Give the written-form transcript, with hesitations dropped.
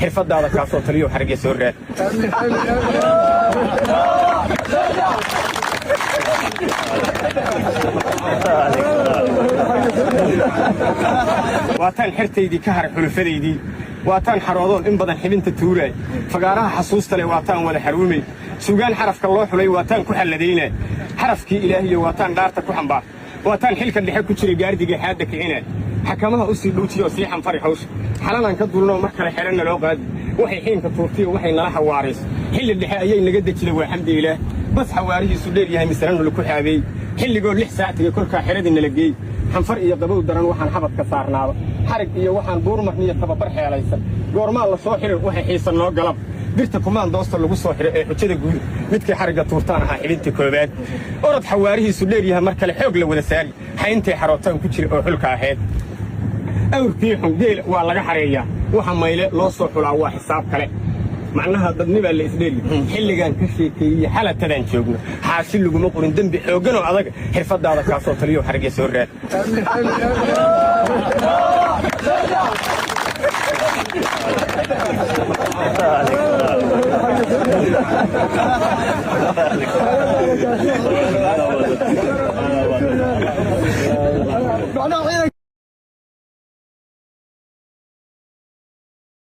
xirfadaada kaasoo taliyo xariga soo raad waataan xirtaydii ka har xulufadaydii waataan xaroodoon in badan xibinta tuuray fagaaraha xasuusta leh waataan wada xaruumay suugaan xarafka loo xulay waataan ku xalladayna xarafkii ilaahiyo waataan dhaarta ku xambaar waataan xilka dhexe ku jiray gaardiga xaadda kicina xakamaha u sii dhuujiyo sii xanfari hawsh xalanaan ka dulno mar kale xeranna loo qaadi waxay xiinka tuurtiyo waxay nala xawaarays xilli dhexe ayay naga dejida waa xamdi ilaah bas xawaarihiisu dheer yahay misaran la ku xaabay xilligoo 6 saactiga korka xiradii nala geey xanfar iyo qabow daran waxaan xabadka saarnaaba xarig iyo waxaan buur marniyo tababar xeelaysan goormaan la soo xiray waxay xiisan noo galab birta kumaan doosta lagu soo xiray ee xujada guud midkii xariga tuurtaan ahaa xibintii koobaad orod xawaarihiisu dheer yahay mar kale xoog la wada saari xayntay xarootaan ku jira oo xulka ahayd awrkii xungeel waa laga xareeyaa waxa mayle loo soo xulaa waa xisaab kale macnaha dadnibaa la isdheeri xilligan ka sheekeeyay xalatadaan joogno xaashi laguma qorin dambi xoogan oo adag xirfadaada kaasoo taliyo xariga soo raad